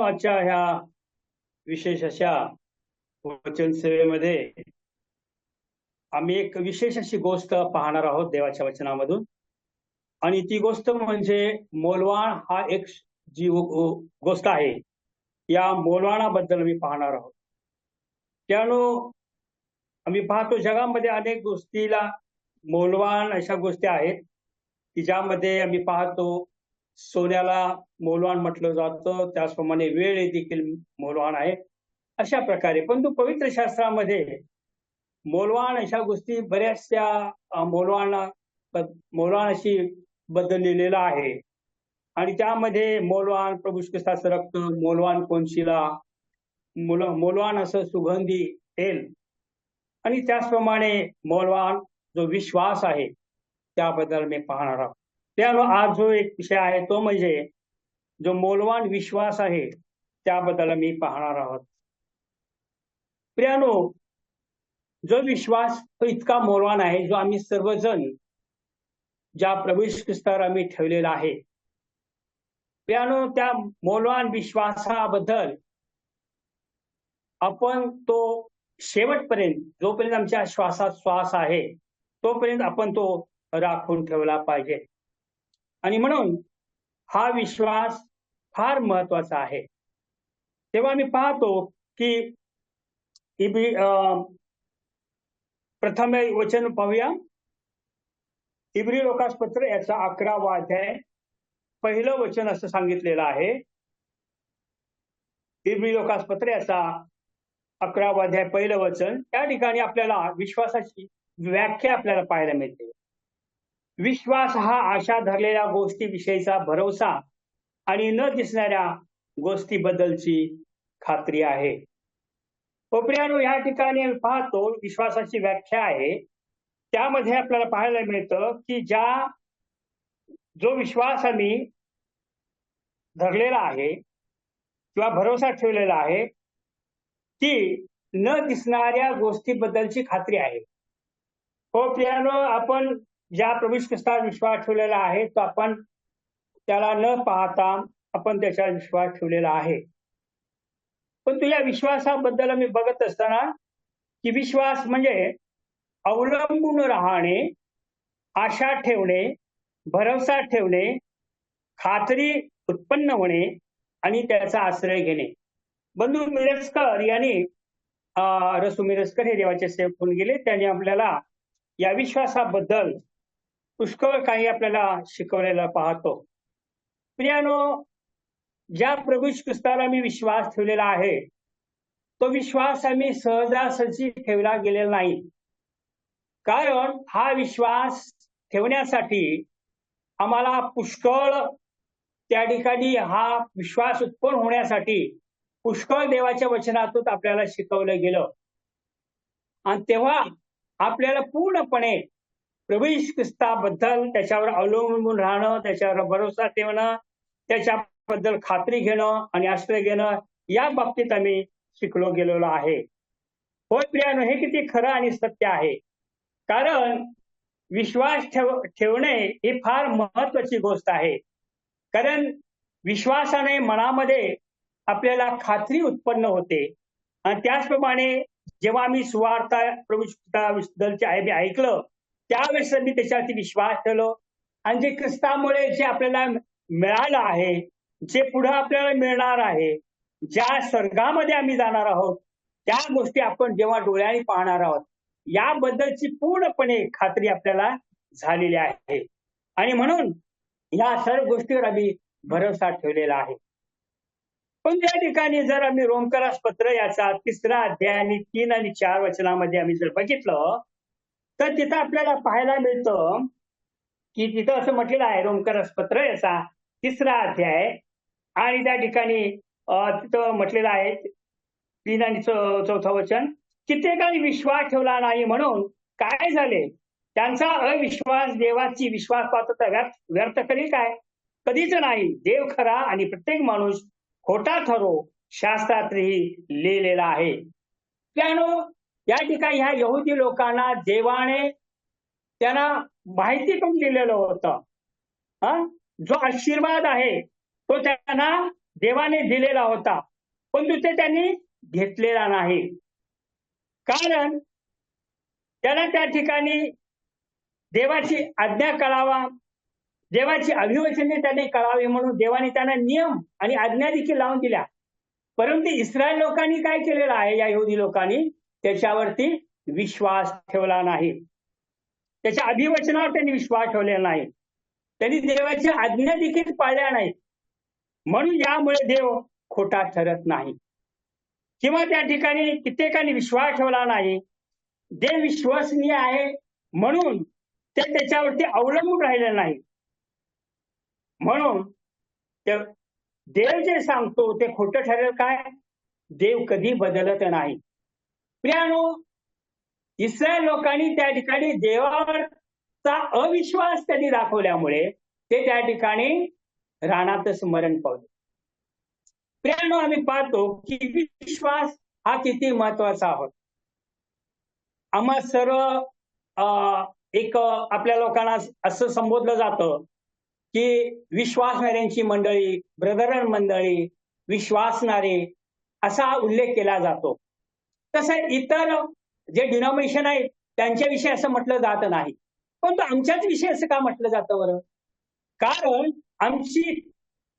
आजच्या ह्या विशेष अशा वचन सेवेमध्ये आम्ही एक विशेष अशी गोष्ट पाहणार आहोत देवाच्या वचनामधून. आणि ती गोष्ट म्हणजे मोलवाण हा एक जी गोष्ट आहे, या मोलवाणाबद्दल मी पाहणार आहोत. त्यानो आम्ही पाहतो जगामध्ये अनेक गोष्टीला मोलवाण अशा गोष्टी आहेत की ज्यामध्ये आम्ही पाहतो सोन्याला मोलवाण म्हटलं जातं, त्याचप्रमाणे वेळ देखील मोलवाण आहे. अशा प्रकारे परंतु पवित्र शास्त्रामध्ये मोलवाण अशा गोष्टी बऱ्याचशा मोलवाण अशी बद्दल लिहिलेलं आहे. आणि त्यामध्ये मोलवाण प्रभू ख्रिस्ताचं रक्त, मोलवाण कोनशिला, मोलवाण असं सुगंधी तेल, आणि त्याचप्रमाणे मोलवाण जो विश्वास आहे त्याबद्दल मी पाहणार आहोत. त्यामुळे आज जो एक विषय आहे तो म्हणजे जो मोलवाण विश्वास आहे त्याबद्दल मी पाहणार आहोत. प्रियानो, जो विश्वास तो इतका मोलवाण आहे जो आम्ही सर्वजण ज्या प्रभू ख्रिस्तावर आम्ही ठेवलेला आहे. प्रियानो, त्या मोलवाण विश्वासाबद्दल आपण तो शेवटपर्यंत, जोपर्यंत आमच्या श्वासात श्वास आहे तोपर्यंत आपण तो राखून ठेवला पाहिजे. आणि म्हणून हा विश्वास फार महत्वाचा आहे. तेव्हा आम्ही पाहतो की प्रथम वचन पाहूया. इब्री लोकासपत्र याचा 11वा अध्याय पहिलं वचन असं सांगितलेलं आहे. इब्री लोकासपत्र याचा 11वा अध्याय पहिलं वचन. त्या ठिकाणी आपल्याला विश्वासाची व्याख्या आपल्याला पाहायला मिळते. विश्वास हा आशा धरलेल्या गोष्टीविषयीचा भरोसा आणि न दिसणाऱ्या गोष्टीबद्दलची खात्री आहे. प्रियानो, या ठिकाणी पाहतो विश्वासाची व्याख्या आहे. त्यामध्ये आपल्याला पाहायला मिळतं की जो विश्वास आम्ही धरलेला आहे किंवा भरोसा ठेवलेला आहे ती न दिसणाऱ्या गोष्टीबद्दलची खात्री आहे. प्रियानो, आपण ज्या प्रभू ख्रिस्तावर विश्वास ठेवलेला आहे तो आपण त्याला न पाहता आपण त्याच्यावर विश्वास ठेवलेला आहे. पण या विश्वासाबद्दल मी बघत असताना की विश्वास म्हणजे अवलंबून राहणे, आशा ठेवणे, भरोसा ठेवणे, खात्री उत्पन्न होणे आणि त्याचा आश्रय घेणे. बंधू मिरजकर यांनी रसू मिरजकर हे देवाचे सेवक होऊन गेले. त्यांनी आपल्याला या विश्वासाबद्दल पुष्कळ काही आपल्याला शिकवलेलं पाहतो. प्रियानो, ज्या प्रभू ख्रिस्तावर आम्ही विश्वास ठेवलेला आहे तो विश्वास आम्ही सहजासहजी ठेवला गेलेला नाही. कारण हा विश्वास ठेवण्यासाठी आम्हाला पुष्कळ त्या ठिकाणी हा विश्वास उत्पन्न होण्यासाठी पुष्कळ देवाच्या वचनातून आपल्याला शिकवलं गेलं. आणि तेव्हा आपल्याला पूर्णपणे प्रभू ख्रिस्ताबद्दल त्याच्यावर अवलंबून राहणं, त्याच्यावर भरोसा ठेवणं, त्याच्याबद्दल खात्री घेणं आणि आश्रय घेणं या बाबतीत आम्ही शिकलो गेलेलो आहे. होय प्रियानो, हे किती खरं आणि सत्य आहे. कारण विश्वास ठेवणे ही फार महत्वाची गोष्ट आहे. कारण विश्वासाने मनामध्ये आपल्याला खात्री उत्पन्न होते. आणि त्याचप्रमाणे जेव्हा आम्ही सुवार्ता प्रभू ख्रिस्ताबद्दलचे ऐकलं त्यावेळेस मी त्याच्यावरती विश्वास ठेवलो. आणि जे ख्रिस्तामुळे जे आपल्याला मिळालं आहे, जे पुढे आपल्याला मिळणार आहे, ज्या स्वर्गामध्ये आम्ही जाणार आहोत त्या गोष्टी आपण जेव्हा डोळ्यांनी पाहणार आहोत याबद्दलची पूर्णपणे खात्री आपल्याला झालेली आहे. आणि म्हणून या सर्व गोष्टीवर आम्ही भरोसा ठेवलेला आहे. पण त्या ठिकाणी जर आम्ही रोमकरास पत्र याचा 3रा अध्याय आणि 3 आणि 4 वचनामध्ये आम्ही जर बघितलं तर तिथं आपल्याला पाहायला मिळतं की तिथं असं म्हटलेलं आहे. रोमकरास पत्र याचा 3रा अध्याय आणि त्या ठिकाणी तिथं म्हटलेलं आहे 3 आणि 4 वचन. कित्येकांनी विश्वास ठेवला नाही म्हणून काय झाले, त्यांचा अविश्वास देवाची विश्वासपात्रता व्यर्थ करील काय? कधीच नाही. देव खरा आणि प्रत्येक माणूस खोटा ठरो शास्त्रातही लिहिलेला आहे. त्यानो या ठिकाणी ह्या यहुदी लोकांना देवाने त्यांना माहिती करून दिलेलं होतं. जो आशीर्वाद आहे तो त्यांना देवाने दिलेला होता, परंतु ते त्यांनी घेतलेला नाही. कारण त्याला त्या ठिकाणी देवाची आज्ञा कळावा, देवाची अभिवचने त्याने कळावी म्हणून देवाने त्यांना नियम आणि आज्ञा देखील लावून दिल्या. परंतु इस्रायल लोकांनी काय केलेलं आहे, या यहुदी लोकांनी त्याच्यावरती विश्वास ठेवला नाही. त्याच्या अभिवचनावर त्यांनी विश्वास ठेवलेला नाही. त्यांनी देवाच्या आज्ञा देखील पाळल्या नाहीत. म्हणून यामुळे देव खोटा ठरत नाही, किंवा त्या ठिकाणी कित्येकांनी विश्वास ठेवला नाही. देव विश्वसनीय आहे म्हणून ते त्याच्यावरती अवलंबून राहिले नाही. म्हणून देव जे सांगतो ते खोटं ठरेल काय? देव कधी बदलत नाही. प्रियानो, इस्रायल लोकांनी त्या ठिकाणी देवावरचा अविश्वास त्यांनी दाखवल्यामुळे ते त्या ठिकाणी रानातच मरण पावले. प्रियानो, आम्ही पाहतो की विश्वास हा किती महत्वाचा आहोत. आम्हा सर्व एक आपल्या लोकांना असं संबोधलं जातं की विश्वासणाऱ्यांची मंडळी, ब्रदरन मंडळी, विश्वासणारे असा उल्लेख केला जातो. तसं इतर जे डिनॉमिनेशन आहेत त्यांच्याविषयी असं म्हटलं जात नाही, पण आमच्याच विषयी असं का म्हटलं जातं बरं? कारण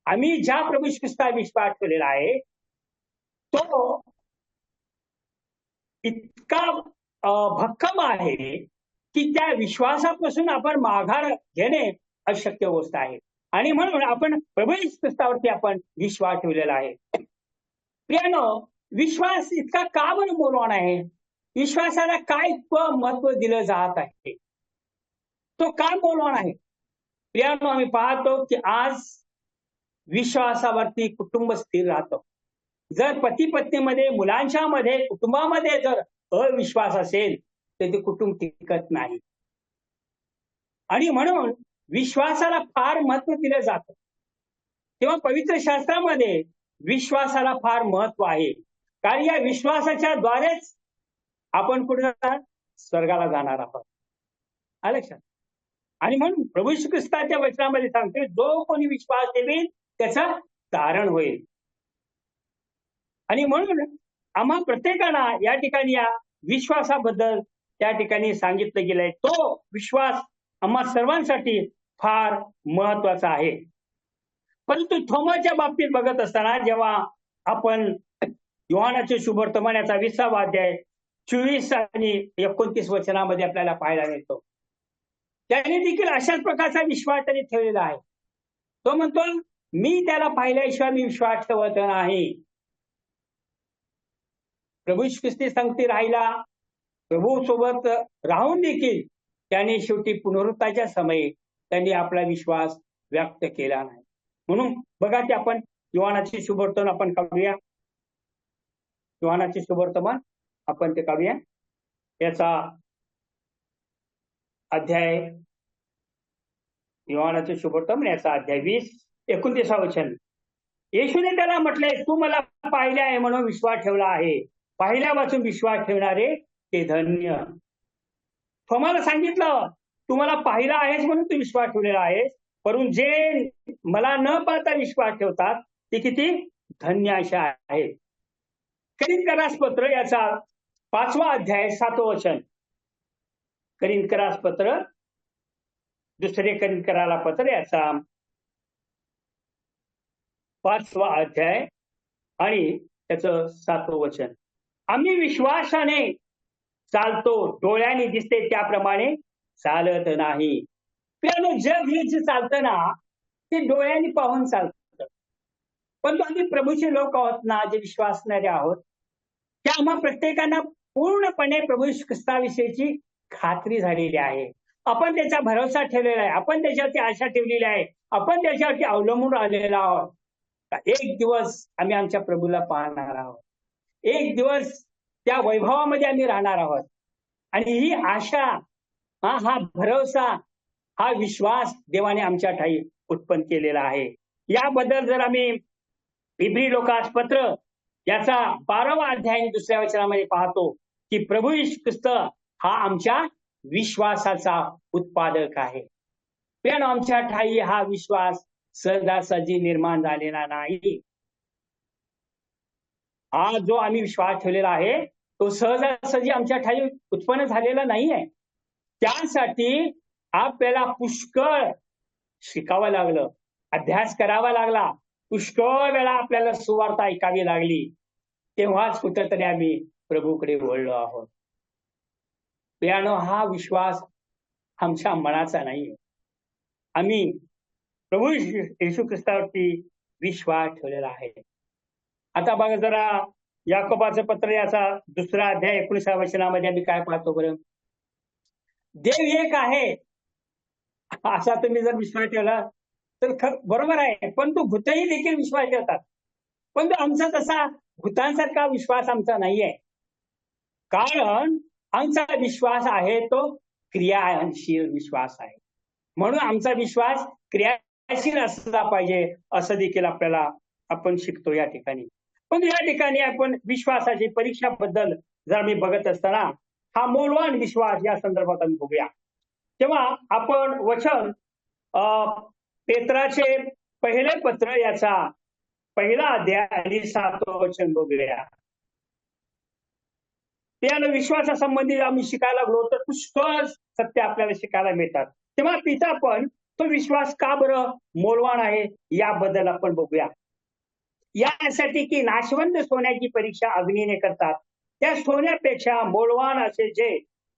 आम्ही ज्या प्रभू ख्रिस्तावर विश्वास ठेवलेला आहे तो इतका भक्कम आहे की त्या विश्वासापासून आपण माघार घेणे अशक्य गोष्ट आहे. आणि म्हणून आपण प्रभू ख्रिस्तावरती आपण विश्वास ठेवलेला आहे. प्रियानो, विश्वास इतका का बरं मौल्यवान आहे? विश्वासाला काय इतकं महत्व दिलं जात आहे? तो का मौल्यवान आहे? प्रियानो, आम्ही पाहतो की आज विश्वासावरती कुटुंब स्थिर राहतं. जर पती पत्नीमध्ये, मुलांच्या मध्ये, कुटुंबामध्ये जर अविश्वास असेल तर ते कुटुंब टिकत नाही. आणि म्हणून विश्वासाला फार महत्व दिलं जातं. तेव्हा पवित्र शास्त्रामध्ये विश्वासाला फार महत्व आहे. कारण या विश्वासाच्या द्वारेच आपण कुठे जाणार? स्वर्गाला जाणार आहोत. आलं लक्षात? आणि म्हणून प्रभू श्री ख्रिस्ताच्या वचनामध्ये सांगते, जो कोणी विश्वास ठेवेल त्याचं तारण होईल. आणि म्हणून आम्हा प्रत्येकाला या ठिकाणी या विश्वासाबद्दल त्या ठिकाणी सांगितलं गेलंय. तो विश्वास आम्हा सर्वांसाठी फार महत्वाचा आहे. परंतु थोमाच्या बाबतीत बघत असताना जेव्हा आपण योहानाचे शुभवर्तमान याचा 20वा अध्याय 24 आणि 29 वचनामध्ये आपल्याला पाहायला मिळतो, त्याने देखील अशाच प्रकारचा विश्वास त्यांनी ठेवलेला आहे. तो म्हणतो, मी त्याला पाहिल्याशिवाय मी विश्वास ठेवत नाही. प्रभू ख्रिस्ती संगती राहिला, प्रभू सोबत राहून देखील त्याने शेवटी पुनरुत्थानाच्या समयी त्यांनी आपला विश्वास व्यक्त केला नाही. म्हणून बघा की आपण योहानाचे शुभवर्तमान आपण काढूया. योहानाचे शुभवर्तमान आपण ते काढूया. याचा अध्याय, योहानाचे शुभवर्तमान याचा अध्याय 20, 29 वचन. येशूने त्याला म्हटले, तू मला पाहिले आहे म्हणून विश्वास ठेवला आहे. पाहिल्यापासून विश्वास ठेवणारे ते धन्य. तुम्हाला सांगितलं, तू मला पाहिला आहेस म्हणून तू विश्वास ठेवलेला आहेस, परंतु जे मला न पाहता विश्वास ठेवतात ते किती धन्य अशा आहेत. करिंथकरास पत्र याचा 5वा अध्याय 7वं वचन. करिंथकरास पत्र, दुसरे करिंथकराला पत्र याचा 5वा अध्याय आणि त्याचं 7वं वचन. आम्ही विश्वासाने चालतो, डोळ्याने दिसते त्याप्रमाणे चालत नाही. जग हे जे चालतं ना ते डोळ्यांनी पाहून चालतं, पण आम्ही प्रभूचे लोक आहोत ना, जे विश्वासणारे आहोत, त्या आम्हा प्रत्येकांना पूर्णपणे प्रभू ख्रिस्ताविषयीची खात्री झालेली आहे. आपण त्याचा भरोसा ठेवलेला आहे, आपण त्याच्यावरती आशा ठेवलेली आहे, आपण त्याच्यावरती अवलंबून राहिलेला आहोत. एक दिवस आम्ही आमच्या प्रभूला पाहणार आहोत, एक दिवस त्या वैभवामध्ये आम्ही राहणार आहोत. आणि ही आशा, हा भरोसा, हा विश्वास देवाने आमच्या ठाई उत्पन्न केलेला आहे. याबद्दल जर आम्ही इब्री लोकास पत्र याचा 12वा अध्याय 2ऱ्या वचनामध्ये पाहतो की प्रभू येशू ख्रिस्त हा आमच्या विश्वासाचा उत्पादक आहे. पण आमच्या ठाई हा विश्वास सहजासहजी निर्माण झालेला नाही. हा जो आम्ही विश्वास ठेवलेला आहे तो सहजासहजी आमच्या ठाई उत्पन्न झालेला नाही आहे. त्यासाठी आपल्याला पुष्कळ शिकावं लागलं, अभ्यास करावा लागला, पुष्कळ वेळा आपल्याला सुवार्ता ऐकावी लागली. तेव्हाच कुठेतरी आम्ही प्रभूकडे वळलो आहोत. प्रियानो, हा विश्वास आमच्या मनाचा नाही. आम्ही प्रभू येशू ख्रिस्तावरती विश्वास ठेवलेला आहे. आता बघा जरा याकोबाचं पत्र याचा 2 अध्याय 19व्या वचनामध्ये आम्ही काय पाहतो बरं. देव एक आहे असा तुम्ही जर विश्वास ठेवला तर बरोबर आहे, पण तो भूतही देखील विश्वास ठेवतात. पण तो आमचा तसा भूतांसारखा विश्वास आमचा नाहीये. कारण आमचा विश्वास आहे तो क्रियाशील विश्वास आहे. म्हणून आमचा विश्वास क्रियाशील असला पाहिजे असं देखील आपण शिकतो या ठिकाणी. पण या ठिकाणी आपण विश्वासाची परीक्षाबद्दल जर मी बघत असताना हा मोलवान विश्वास या संदर्भात आम्ही बघूया. तेव्हा आपण वचन पेत्राचे पहिले पत्र याचा 1 अध्याय आणि 7वं वचन बघूया. त्याला विश्वासासंबंधी आम्ही शिकायला लागलो तर पुष्कळ सत्य आपल्याला शिकायला मिळतात. तेव्हा पिता पण तो विश्वास का बरं मोलवान आहे याबद्दल आपण बघूया. यासाठी की नाशवंत सोन्याची परीक्षा अग्नीने करतात, त्या सोन्यापेक्षा मोलवान असे जे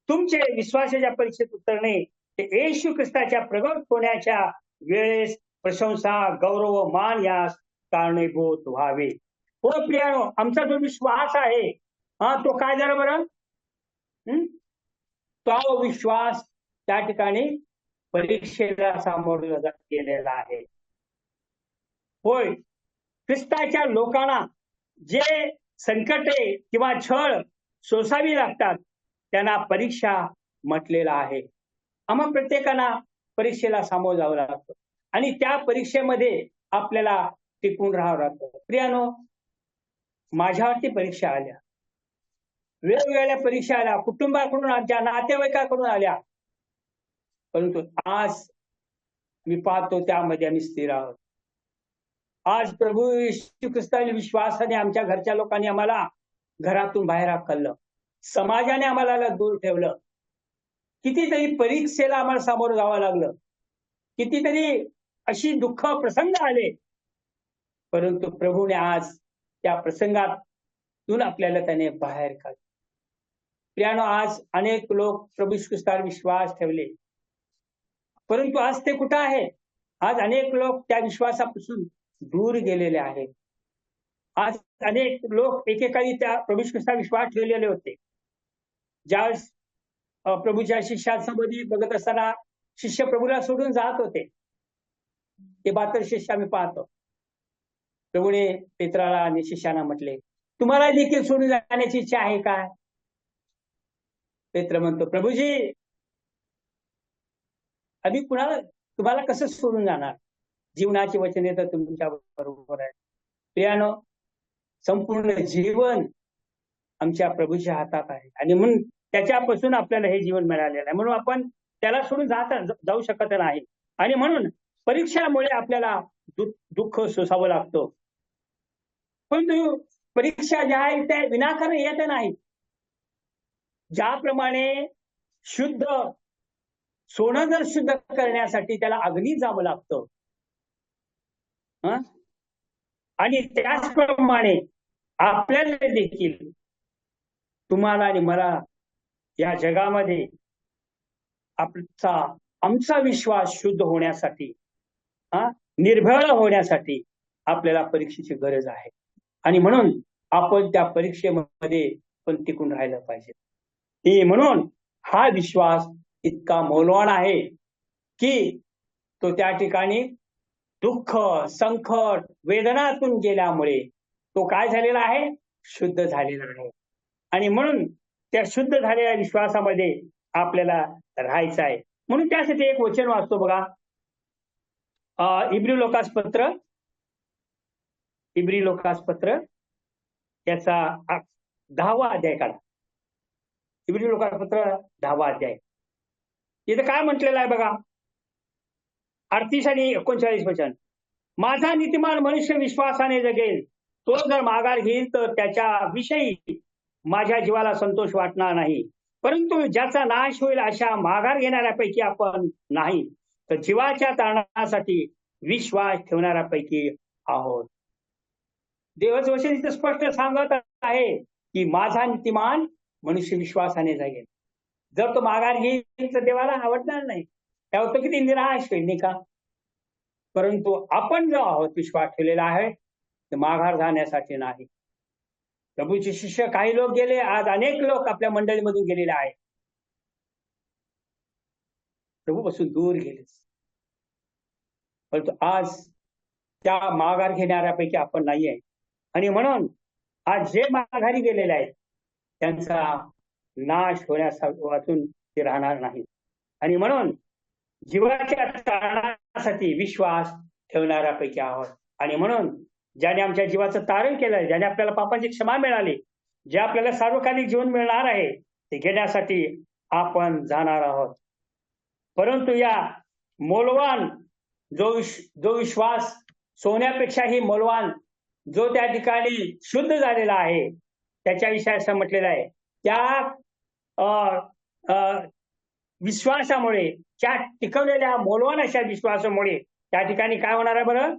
तुमचे विश्वासाच्या परीक्षेत उतरणे ते येशू ख्रिस्ताच्या प्रगट होण्याच्या वेळेस प्रशंसा, गौरव, मान यास कारणीभूत व्हावे. हो प्रियानो, आमचा जो विश्वास आहे तो काय झाला बरं. तो विश्वास त्या ठिकाणी परीक्षेला सामोरं गेलेला आहे. होय, ख्रिस्ताच्या लोकांना जे संकटे किंवा छळ सोसावी लागतात त्यांना परीक्षा म्हटलेला आहे. आम्हा प्रत्येकाला परीक्षेला सामोरं जावं लागतं आणि त्या परीक्षेमध्ये आपल्याला टिकून राहावं लागतं. प्रियानो, माझ्यावरती परीक्षा आल्या, वेगवेगळ्या परीक्षा आल्या, कुटुंबाकडून आमच्या नातेवाईकाकडून आल्या, परंतु आज मी पाहतो त्यामध्ये आम्ही स्थिर आहोत. आज प्रभू येशू ख्रिस्ताच्या विश्वासाने आमच्या घरच्या लोकांनी आम्हाला घरातून बाहेर हाकललं, समाजाने आम्हाला दूर ठेवलं, कितीतरी परीक्षेला आम्हाला सामोरं जावं लागलं, कितीतरी अशी दुःख प्रसंग आले, परंतु प्रभूने आज त्या प्रसंगातून आपल्याला त्याने बाहेर काढलं. प्रियानो, आज अनेक लोक प्रभू येशू ख्रिस्तावर विश्वास ठेवले, परंतु आज ते कुठं आहे. आज अनेक लोक त्या विश्वासापासून दूर गेलेले आहेत. आज अनेक लोक एकेकाळी त्या प्रभू येशू ख्रिस्तावर विश्वास ठेवलेले होते. ज्यावेळेस प्रभूच्या शिष्यांसोबत बघत असताना शिष्य प्रभूला सोडून जात होते, ते 72 शिष्य आम्ही पाहतो. प्रभूने पेत्राला आणि शिष्यांना म्हटले, तुम्हाला देखील सोडून जाण्याची इच्छा आहे काय. पेत्र म्हणतो, प्रभूजी, आम्ही तुम्हाला कसं सोडून जाणार. जीवनाची वचने तर तुमच्या बरोबर आहे. प्रियानो, संपूर्ण जीवन आमच्या प्रभूच्या हातात आहे आणि म्हणून त्याच्यापासून आपल्याला हे जीवन मिळालेलं आहे. म्हणून आपण त्याला सोडून जाऊ शकत नाही आणि म्हणून परीक्षामुळे आपल्याला दुःख सोसावं लागतं. पण परीक्षा ज्या आहेत त्या विनाकारण येत नाही. ज्याप्रमाणे शुद्ध सोनं जर शुद्ध करण्यासाठी त्याला अग्नीत जावं लागतं, आणि त्याचप्रमाणे आपल्याला देखील, तुम्हाला आणि मला या जगामध्ये आमचा विश्वास शुद्ध होण्यासाठी, निर्भय होण्यासाठी आपल्याला परीक्षेची गरज आहे आणि म्हणून आपण त्या परीक्षेमध्ये पण टिकून राहिलं पाहिजे. म्हणून हा विश्वास इतका मौल्यवान आहे की तो त्या ठिकाणी दुःख, संकट, वेदनातून गेल्यामुळे तो काय झालेला आहे, शुद्ध झालेला आहे. आणि म्हणून त्या शुद्ध झालेल्या विश्वासामध्ये आपल्याला राहायचं आहे. म्हणून त्यासाठी एक वचन वाचतो बघा. इब्री लोकास पत्र याचा 10वा अध्याय काढा. इब्री लोकास पत्र 10वा अध्याय. इथं काय म्हटलेलं आहे बघा, 38 आणि 39 वचन. माझा नीतिमान मनुष्य विश्वासाने जगेल, तो जर माघार घेईल तर त्याच्याविषयी माझ्या जीवाला संतोष वाटणार नाही. परंतु ज्याचा नाश होईल अशा माघार घेणाऱ्यापैकी आपण नाही, तर जीवाच्या तारणासाठी विश्वास ठेवणाऱ्यापैकी आहोत. देवाचं वचन इथे स्पष्ट सांगत आहे की माझा नीतिमान मनुष्य विश्वासाने जगेल. जर तो माघार घेईल तर देवाला आवडणार नाही, त्यावर तो किती निराश होईल नाही का. परंतु आपण जो आहोत विश्वास ठेवलेला आहे ते माघार जाण्यासाठी नाही. प्रभूचे शिष्य काही लोक गेले, आज अनेक लोक आपल्या मंडळीमधून गेलेले आहेत, प्रभूपासून दूर गेले. परंतु आज त्या माघार घेणाऱ्यापैकी आपण नाहीये. आणि म्हणून आज जे माघारी गेलेले आहेत त्यांचा नाश होण्यापासून ते राहणार नाही. आणि म्हणून जीवाच्या तारणासाठी विश्वास ठेवणाऱ्यापैकी आहोत. आणि म्हणून ज्याने आमच्या जीवाचं तारण केलंय, ज्याने आपल्याला पापाची क्षमा मिळाली, जे आपल्याला सार्वकालिक जीवन मिळणार आहे ते घेण्यासाठी आपण जाणार आहोत. परंतु या मौल्यवान जो विश्वास सोन्यापेक्षाही मौल्यवान, जो त्या ठिकाणी शुद्ध झालेला आहे, त्याच्याविषयी असं म्हटलेलं आहे, त्या विश्वासामुळे, त्या टिकवलेल्या मौल्यवान अशा विश्वासामुळे त्या ठिकाणी काय होणार आहे बरं?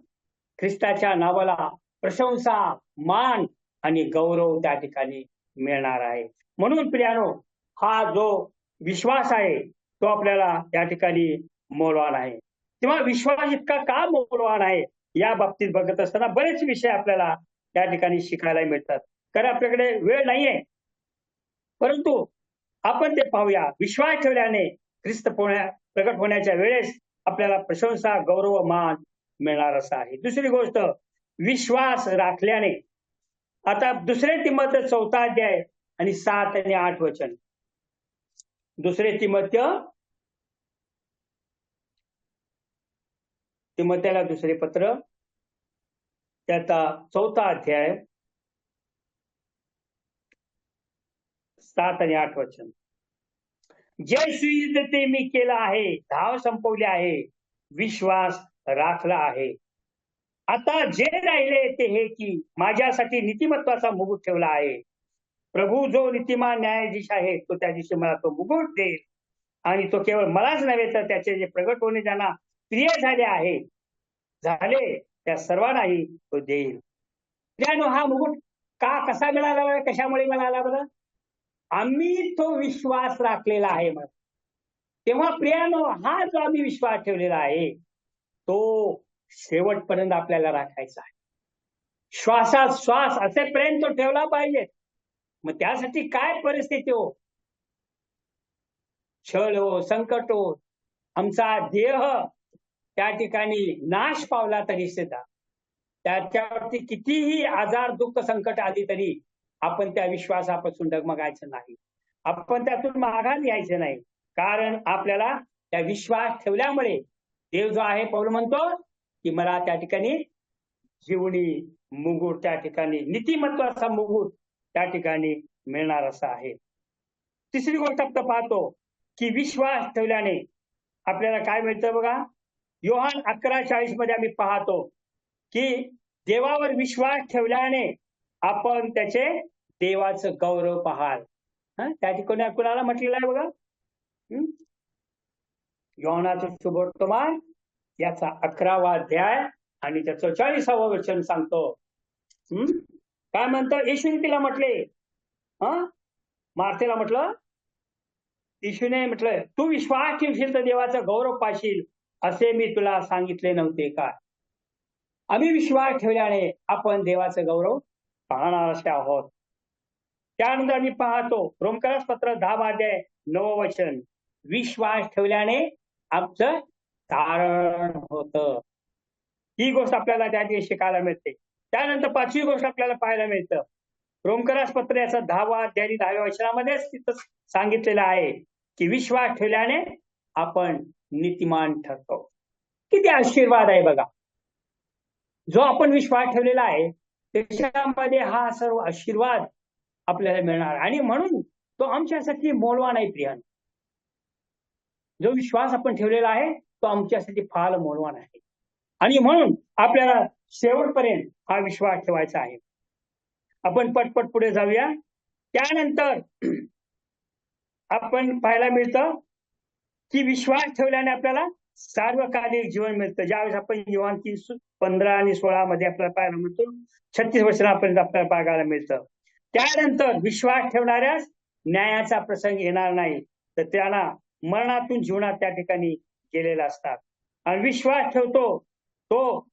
ख्रिस्ताच्या नावाला प्रशंसा, मान आणि गौरव त्या ठिकाणी मिळणार आहे. म्हणून प्रियानो, हा जो विश्वास आहे तो आपल्याला त्या ठिकाणी मौल्यवान आहे. तेव्हा विश्वास इतका का मौल्यवान आहे या बाबतीत बघत असताना बरेच विषय आपल्याला त्या ठिकाणी शिकायला मिळतात. कारण आपल्याकडे वेळ नाहीये, परंतु आपण ते पाहूया. विश्वास ठेवल्याने ख्रिस्त प्रकट होण्याच्या वेळेस आपल्याला प्रशंसा, गौरव, मान मिळणार असं आहे. दुसरी गोष्ट, विश्वास राखल्याने. आता 2 तिमोथेय 4 अध्याय आणि 7 आणि 8 वचन. 2 तिमोथेला दुसरे पत्र त्याचा 4 अध्याय 7 आणि 8 वचन. जे सुयुद्ध ते मी केलं आहे, धाव संपवली आहे, विश्वास राखला आहे. आता जे राहिले ते हे की माझ्यासाठी नीतिमत्वाचा मुकुट ठेवला आहे. प्रभू जो नीतिमान न्यायाधीश आहे तो त्या दिवशी मला तो मुकुट देईल. आणि तो केवळ मलाच नव्हे तर त्याचे जे प्रगट होणे ज्यांना प्रिय झाले त्या सर्वांनाही तो देईल. त्यानो हा मुकुट कसा मिळाला, कशामुळे मिळाला बरं? आम्ही तो विश्वास राखलेला आहे. मग तेव्हा प्रियानो, हा जो आम्ही विश्वास ठेवलेला आहे तो शेवटपर्यंत आपल्याला राखायचा आहे. श्वासात श्वास असेपर्यंत तो ठेवला पाहिजे. मग त्यासाठी काय परिस्थिती हो, छळ हो, संकट हो, आमचा देह त्या ठिकाणी नाश पावला तरी सुद्धा, त्याच्यावरती कितीही आजार, दुःख, संकट आली तरी आपण त्या विश्वासापासून डगमगायचं नाही. आपण त्यातून माघार घ्यायचं नाही. कारण आपल्याला त्या विश्वास ठेवल्यामुळे देव जो आहे, पौल म्हणतो की मला त्या ठिकाणी जीवनी मुकुट, त्या ठिकाणी नीतिमत्वाचा मुकुट त्या ठिकाणी मिळणार असं आहे. तिसरी गोष्ट आपण पाहतो की विश्वास ठेवल्याने आपल्याला काय मिळतं बघा. योहान 11:40 मध्ये आम्ही पाहतो की देवावर विश्वास ठेवल्याने आपण त्याचे देवाचं गौरव पाहाल. त्या ठिकाणी कुणाला म्हटलेलं आहे बघा, योहानाचं सुवर्तमान याचा 11वा अध्याय आणि त्याचं 40वा वचन सांगतो. काय म्हणतं? येशूने तिला म्हटले, मार्थेला म्हटलं, येशूने म्हटलं, तू विश्वास ठेवशील तर देवाचा गौरव पाशील, असे मी तुला सांगितले नव्हते का? आम्ही विश्वास ठेवल्याने आपण देवाचं गौरव पाहणार असे आहोत. त्यानंतर आम्ही पाहतो रोमकरास पत्र 10 अध्याय 9 वचन. विश्वास ठेवल्याने आमचं तारण होतं. ही गोष्ट आपल्याला त्या दिवशी शिकायला मिळते. त्यानंतर 5वी गोष्ट आपल्याला पाहायला मिळतं. रोमकरास पत्र याचा 10 अध्याय 10व्या वचनामध्येच तिथं सांगितलेलं आहे की विश्वास ठेवल्याने आपण नीतिमान ठरतो. किती आशीर्वाद आहे बघा. जो आपण विश्वास ठेवलेला आहे त्याच्यामध्ये हा सर्व आशीर्वाद आपल्याला मिळणार. आणि म्हणून तो आमच्यासाठी मौल्यवान आहे प्रियानो. जो विश्वास आपण ठेवलेला आहे तो आमच्यासाठी फार मौल्यवान आहे. आणि म्हणून आपल्याला शेवटपर्यंत हा विश्वास ठेवायचा आहे. आपण पटपट पुढे जाऊया. त्यानंतर आपण पाहायला मिळतं की विश्वास ठेवल्याने आपल्याला सार्वकालिक जीवन मिळतं. ज्यावेळेस आपण योहान 15 आणि 16 मध्ये आपल्याला पाहायला मिळतो 36 वर्षापर्यंत आपल्याला पाहायला मिळतं. त्यानंतर विश्वास ठेवणाऱ्यास न्यायाचा प्रसंग येणार नाही, तर त्यांना मरणातून जीवनात त्या ठिकाणी गेलेला असतात. आणि विश्वास ठेवतो तो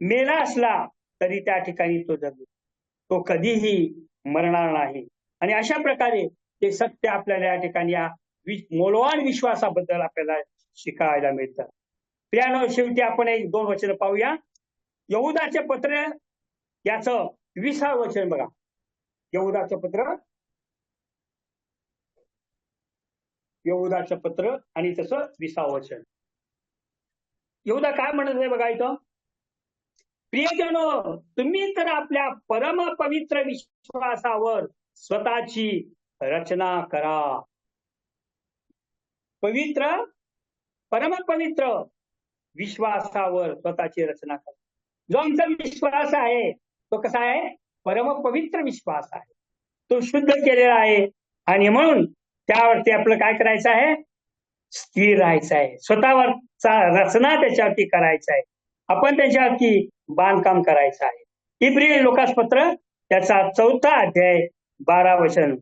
मेला असला तरी त्या ठिकाणी तो जगतो, तो कधीही मरणार नाही. आणि अशा प्रकारे ते सत्य आपल्याला या ठिकाणी या मूल्यवान विश्वासाबद्दल आपल्याला शिकायला मिळतं. प्रियानो, शेवटी आपण एक 2 वचन पाहूया. यहूदाचे पत्र याचं 20 वचन बघा. यहूदाचं पत्र आणि तसं 20 वचन. यहूदा काय म्हणत आहे बघा इथं. प्रियजनो, तुम्ही तर आपल्या परम पवित्र विश्वासावर स्वतःची रचना करा. पवित्र, परम पवित्र विश्वासावर स्वतःची रचना करा. जो आमचा विश्वास आहे तो कसा आहे? परम पवित्र विश्वास आहे. तो शुद्ध केलेला आहे आणि म्हणून त्यावरती आपलं काय करायचं आहे? स्थिर राहायचं आहे. स्वतःवरचा रचना त्याच्यावरती करायचा आहे. आपण त्याच्यावरती बांधकाम करायचं आहे. इब्री लोकास पत्र त्याचा 4 अध्याय 12 वचन.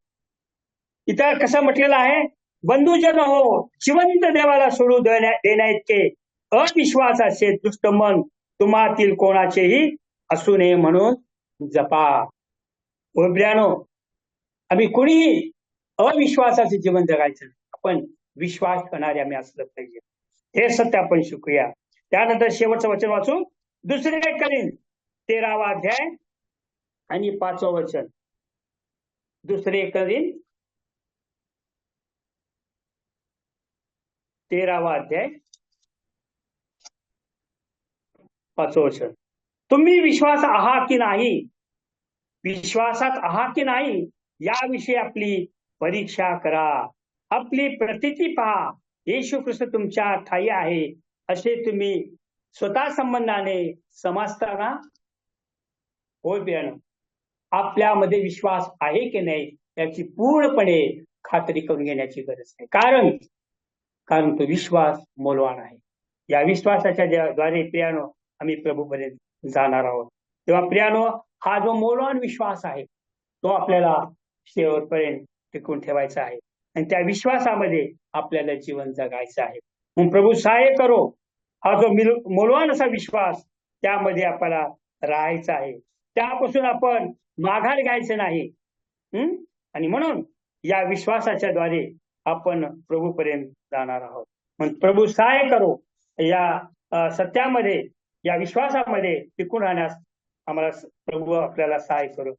इथं कसं म्हटलेलं आहे? बंधुजन हो, जिवंत देवाला सोडू देण्या इतके अविश्वासाचे दुष्ट मन तुम्हातील कोणाचेही असू नये म्हणून जपा. उभ्यानो, आम्ही कोणीही अविश्वासाचे जीवन जगायचं, आपण विश्वास करणारे आम्ही असलं पाहिजे. हे सत्य आपण शिकूया. त्यानंतर शेवटचं वचन वाचू. 2 करीन 13वा अध्याय आणि 5वं वचन. 2 करीन 13वा अध्याय 5वं वचन. तुम्ही विश्वासात आहात की नाही याविषयी आपली परीक्षा करा. आपली प्रतिती पहा. येशू ख्रिस्त तुमच्या ठाई आहे असे तुम्ही स्वतः संबंधाने समजता ना? होय प्रियानो, आपल्यामध्ये विश्वास आहे की नाही याची पूर्णपणे खात्री करून घेण्याची गरज आहे. कारण तो विश्वास मौल्यवान आहे. या विश्वासाच्या द्वारे प्रियानो आम्ही प्रभूपर्यंत जाणार आहोत. तेव्हा प्रियानो, हा जो मौल्यवान विश्वास आहे तो आपल्याला शेवटपर्यंत टिकून ठेवायचा आहे आणि त्या विश्वासामध्ये आपल्याला जीवन जगायचं आहे. म्हणून प्रभू सहाय्य करो. हा जो मौल्यवान असा विश्वास त्यामध्ये आपल्याला राहायचा आहे. त्यापासून आपण माघार घ्यायचं नाही. आणि म्हणून या विश्वासाच्या द्वारे आपण प्रभूपर्यंत जाणार आहोत. म्हणून प्रभू सहाय्य करो. या सत्यामध्ये, या विश्वासामध्ये टिकून राहण्यास आम्हाला प्रभू आपल्याला सहाय्य करो.